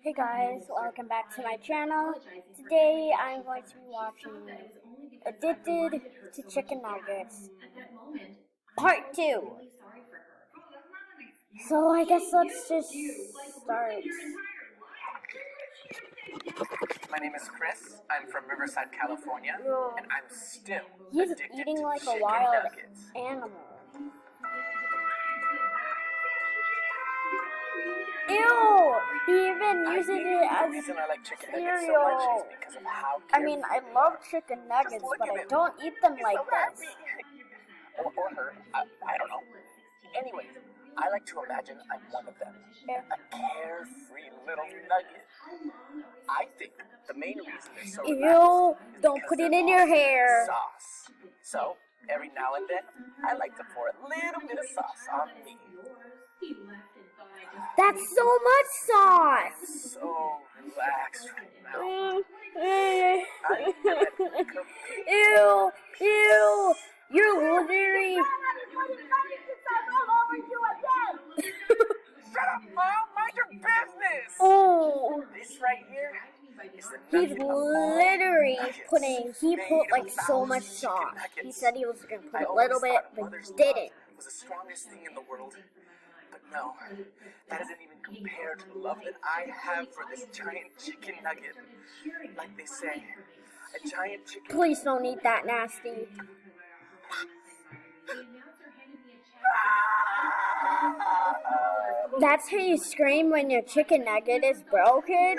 Hey guys, welcome back to my channel. Today I'm going to be watching Addicted to Chicken Nuggets Part 2. So I guess let's just start. My name is Chris. I'm from Riverside, California, and I'm still He's addicted eating to like a chicken wild nuggets. animal. Ew! He even uses it as The reason I like chicken nuggets so cereal. much is because of how I mean, I love chicken nuggets, but I don't eat them like this. Or her. I don't know. Anyways, I like to imagine I'm one of them. A carefree little nugget. I think the main reason they're so Ew, don't put it in your hair. Sauce. So, every now and then, I like to pour a little bit of sauce on me. That's so much sauce. So relaxed right now. Ew, ew, you're literally... Shut up, Mom! Mind your business! Oh, This right here is the he's nugget of literally nuggets. he put like so much sauce. He said he was going to put a little bit, but he didn't. It was the strongest thing in the world. But no, that doesn't even compare to the love that I have for this giant chicken nugget. Like they say, a giant chicken... Please don't eat that nasty. That's how you scream when your chicken nugget is broken?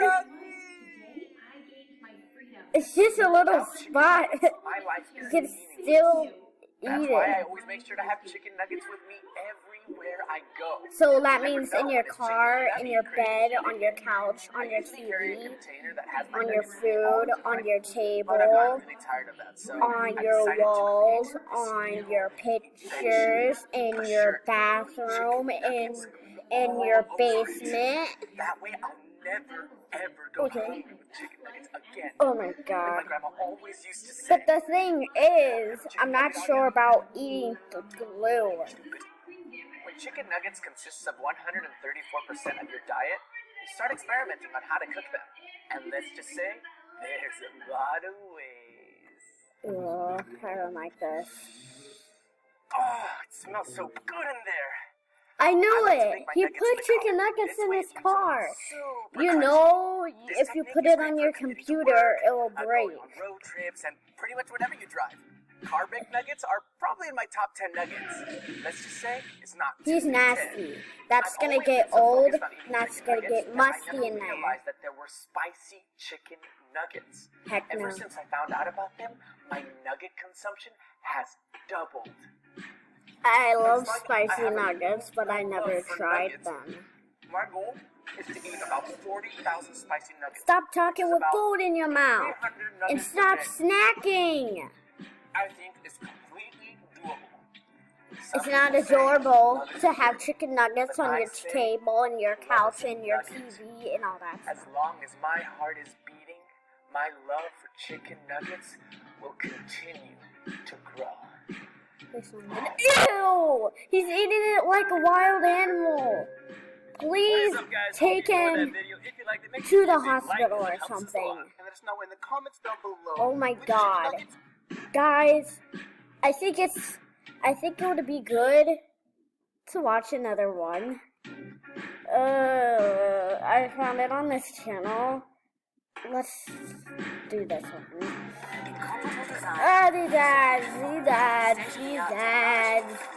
It's just a little spot. You can still That's eat why I it. always make sure to have chicken nuggets with me everywhere I go. So that means in your car, in your bed, on your couch, on your TV, on your food, on your table, on your walls, on your pictures, in your bathroom, in your basement. That way I'll never ever go hungry with chicken nuggets again. Oh my Like god. my grandma always used to say. But the thing is, I'm not sure about eating the glue. When chicken nuggets consists of 134% of your diet, you start experimenting on how to cook them. And let's just say, there's a lot of ways. Ugh, I don't like this. Oh, it smells so good in there. I knew I like to it! make my He nuggets put in the chicken car. nuggets This in way his it keeps them car. super You crunchy. know, This if you technique put is it great on for your commuting to computer, work, it will going break. on road trips, and pretty much whenever you drive. Car baked nuggets are probably in my top 10 nuggets. Let's just say it's not He's 10. nasty. That's I've gonna always get been so old, focused on eating and that's chicken gonna nuggets get that musty I never in there. realized that there were spicy chicken nuggets. Heck Ever no. since I found out about them, my nugget consumption has doubled. I love It's like spicy I have a nuggets, but I never love for tried nuggets. them. My goal is to eat about 40,000 spicy nuggets. Stop talking with about food in your mouth, 300 and nuggets stop a day. snacking. I think it's completely doable. It's not adorable to have chicken nuggets on your table and your couch and your TV and all that As stuff. long as my heart is beating, my love for chicken nuggets will continue to grow. Ew! He's eating it like a wild animal. Please take him to the hospital or something. And let us know in the comments down below. Oh my which god. chicken nuggets Guys, I think it would be good to watch another one. I found it on this channel. Let's do this one. Ah, these ads.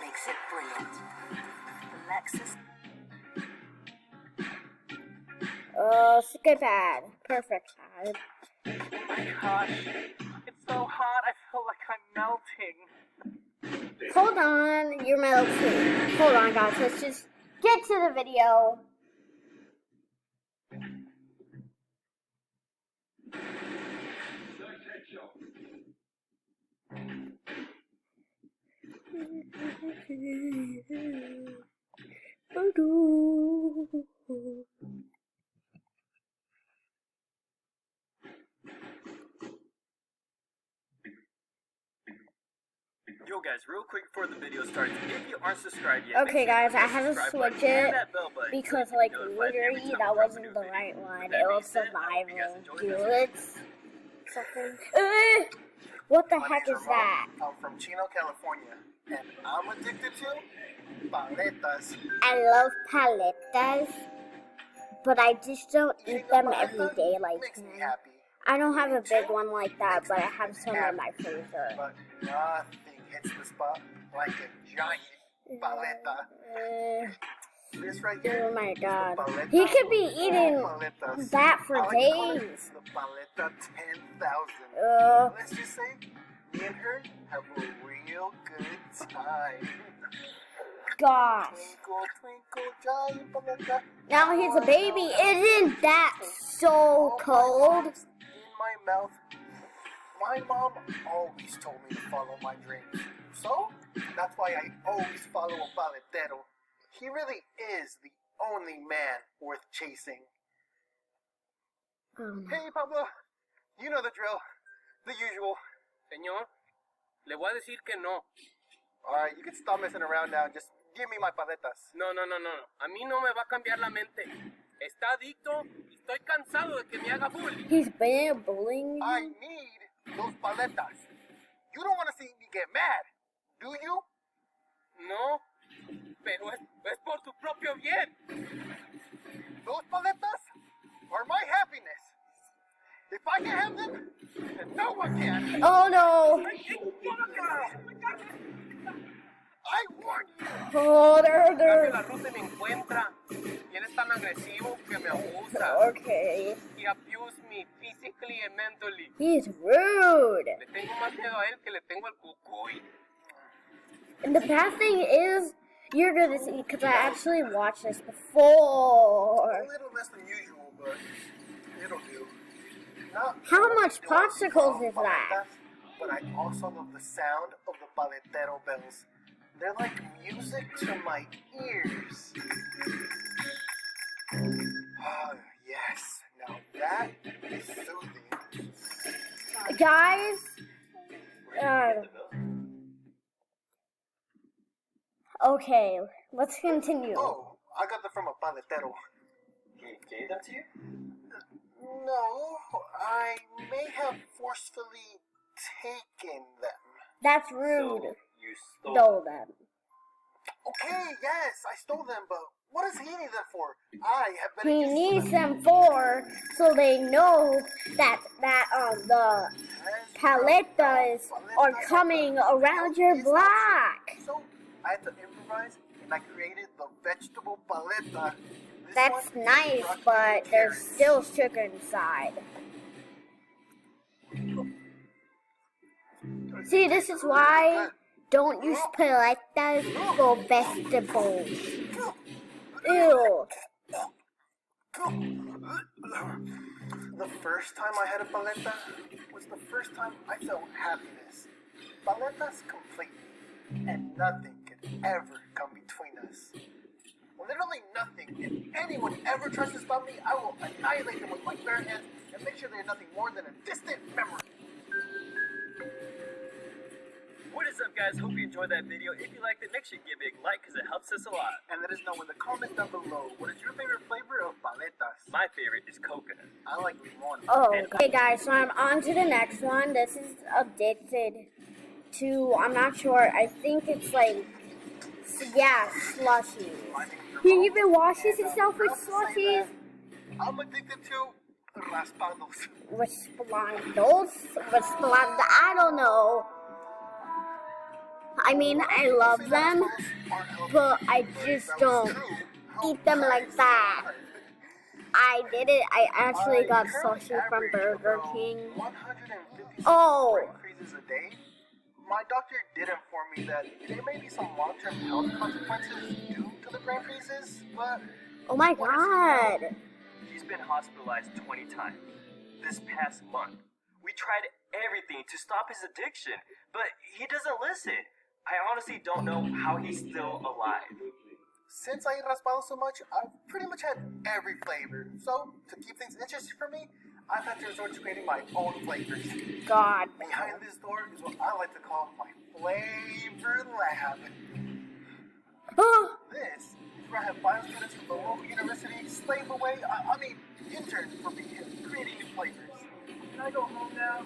Makes it brilliant. Lexus. Skip ad. Perfect ad. Oh my gosh, it's so hot, I feel like I'm melting. Hold on, you're melting. Hold on, guys. Let's just get to the video. Yo, Yo guys, real quick before the video starts, if you aren't subscribed yet, Okay, guys, I had to subscribe switch button and it that bell button because, so you like, can be notified every literally, time that we drop a wasn't new the video. right With one. that It being was said, I hope you guys surviving. enjoy Dude, this. it's something. What the My heck name's is Ramon. that? I'm from Chino, California, and I'm addicted to paletas. I love paletas, but I just don't Eating eat a them paleta every day like makes me him. happy. I don't have a Eating big two one like that, makes but I me have some happy. in my freezer. But nothing hits the spot like a giant paleta. This right here. Oh my is the god. paleta He could be of all eating paletas. that for I like to call it days. the paleta 10,000. Let's just say, me and her have a real good time. Gosh. Twinkle, twinkle, giant paleta. Now he's a baby. Isn't that so cold? In my mouth. My mom always told me to follow my dreams. So, that's why I always follow a paletero. He really is the only man worth chasing. Hey, Pablo. You know the drill. The usual. Señor, le voy a decir que no. Alright, you can stop messing around now. Just give me my paletas. No. A mí no me va a cambiar la mente. Está adicto y estoy cansado de que me haga bullying. He's been bullying I you? need those paletas. You don't want to see me get mad, do you? No, pero es por tu propio bien. Those paletas are my happiness. If I can have them, then no one can. Oh no. I warn you. Oh, Cambio there. la ruta y me encuentra. Y él es tan agresivo que me abusa. Okay. He abused me physically and mentally. He's rude. Le tengo más miedo a él que le tengo al cucuy. And the bad thing is, you're gonna see, because I actually watched this before. A little less than usual, but it'll do. Not How only much do I popsicles love is that? paletas, but I also love the sound of the paletero bells. They're like music to my ears. Oh, yes. Now that is soothing. Guys, okay, let's continue. Oh, I got them from a paletero. He gave them to you? No, I may have forcefully taken them. That's rude. You stole Stole them. Okay, yes, I stole them, but what does he need them for? I have been He a needs them for so they know that the paletas are coming around your block. So I had to improvise, and I created the vegetable paleta. This That's one is nice, broccoli but and there's carrots. still sugar inside. See, this is why don't use paletas for vegetables. Ew. The first time I had a paleta was the first time I felt happiness. Paletas complete me, and nothing could ever come between us. Literally nothing. If anyone ever tries to stop me, I will annihilate them with my bare hands and make sure they are nothing more than a distant memory. What is up, guys? Hope you enjoyed that video. If you liked it, make sure you give it a big like because it helps us a lot. And let us know in the comments down below, what is your favorite flavor of paletas? My favorite is coconut. I like limon. Oh, okay, guys. So I'm on to the next one. This is addicted to. I'm not sure. I think it's like, yeah, slushies. He even washes himself with slushies. I'm addicted to raspados. Raspados. I don't know. I mean, I love them, but I just don't eat them like that. I did it. I actually got sushi from Burger King. 150 Oh. brain freezes a day. My doctor did inform me that there may be some long-term health consequences due to the brain freezes, but Oh my god. He's been hospitalized 20 times this past month. We tried everything to stop his addiction, but he doesn't listen. I honestly don't know how he's still alive. since I eat raspados so much, I've pretty much had every flavor. So, to keep things interesting for me, I've had to resort to creating my own flavors. God. Behind this door is what I like to call my Flavor Lab. Oh, This is where I have bio students from the local university slave away, intern for me creating new flavors. Can I go home now?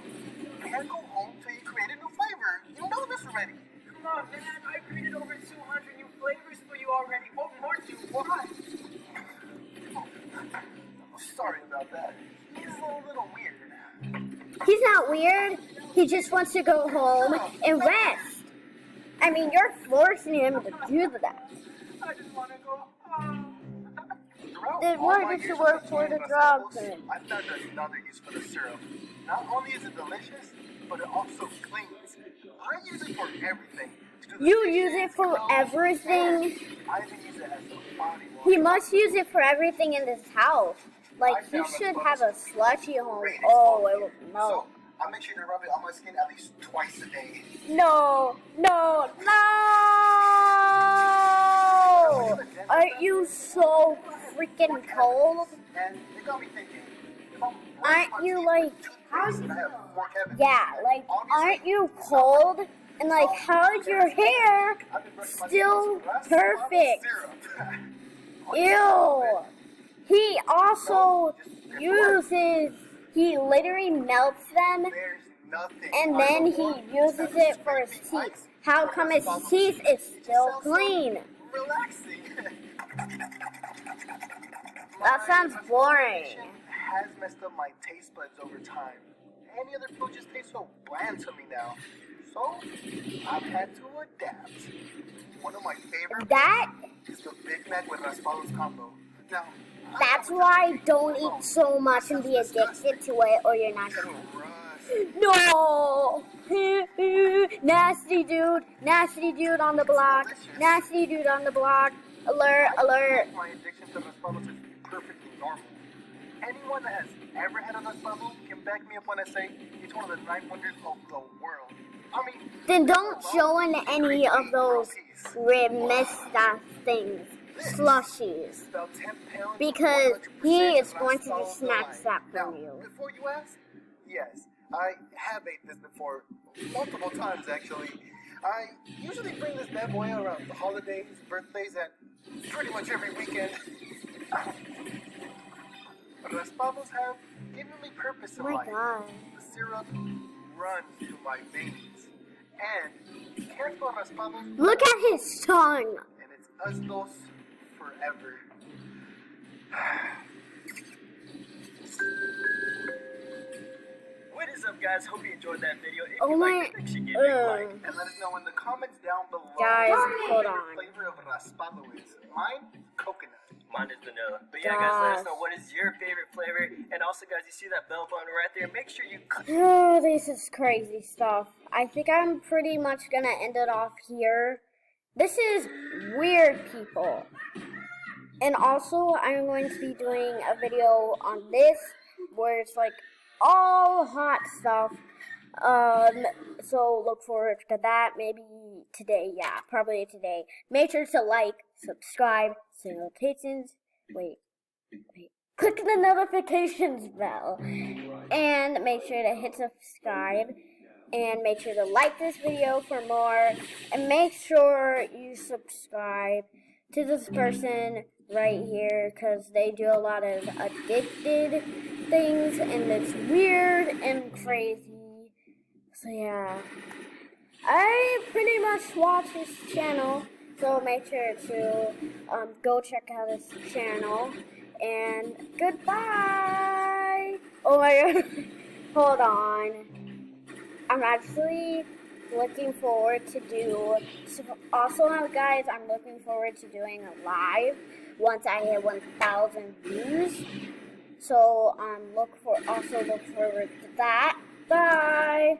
Can't go home till you create a new flavor. You know this already. Come on, man. I created over 200 new flavors for you already. What more do you want? Sorry about that. He's a little weird. he's not weird. He just wants to go home and rest. I mean, you're forcing him to do that. I just want to go home. Then why did you work for the job then? I found another use for the syrup. Not only is it delicious, but it also cleans. I use it for everything. You use it for everything? I even use it as a body wash. He must use it for everything in this house. Like, he should have a slushy home. Oh, it will So, melt. I make sure to rub it on my skin at least twice a day. No, no, no! Aren't you so freaking cold? And it got me thinking. Aren't you like, I have 4 cabins. yeah, like, aren't you cold? And like, how's your hair I've been brushing my still teeth with raspados perfect? syrup. Ew! He also uses, he literally melts them There's nothing. and then he uses it for his teeth. How come his teeth is still clean? Relaxing. That sounds boring. Has messed up my taste buds over time. Any other food just tastes so bland to me now. So, I've had to adapt. One of my favorite That, is the Big Mac with raspados combo. Now, that's why don't eat so much and be addicted to it or you're not gonna. No! Nasty dude on the block, nasty dude on the block, alert, alert. My addiction to raspados is perfectly normal. Anyone that has ever had a raspado can back me up when I say it's one of the 9 wonders of the world. I mean, Then don't join any of those remista things, slushies, about 10 pounds, because he 100% is going to raspados just snatch delight. that Now, from you. before you ask, yes, I have ate this before, multiple times actually. I usually bring this bad boy around the holidays, birthdays, and pretty much every weekend. Raspados have given me purpose in Oh my life. god. The syrup runs through my veins. And can't spell raspados, Look at his tongue. and it's us dos forever. What is up, guys? Hope you enjoyed that video. If Oh you my, liked it, make sure you give it a like. And let us know in the comments down below Guys, what your hold favorite on. flavor of raspado is. Mine, coconut. Mine is vanilla. But yeah, guys, let us Gosh. know what is your favorite flavor. And also, guys, you see that bell button right there. Make sure you click. Oh, this is crazy stuff. I think I'm pretty much gonna end it off here. This is weird, people. And also, I'm going to be doing a video on this where it's like all hot stuff. So look forward to that. Maybe today, yeah, probably today. Make sure to like, subscribe, notifications. Wait. Click the notifications bell. And make sure to hit subscribe. And make sure to like this video for more. And make sure you subscribe to this person right here, because they do a lot of addicted things. And it's weird and crazy. So yeah. I pretty much watch his channel. So make sure to go check out his channel. And goodbye. Oh my god. Hold on. I'm actually looking forward to do. Also, guys, I'm looking forward to doing a live once I hit 1,000 views. So look forward to that. Bye.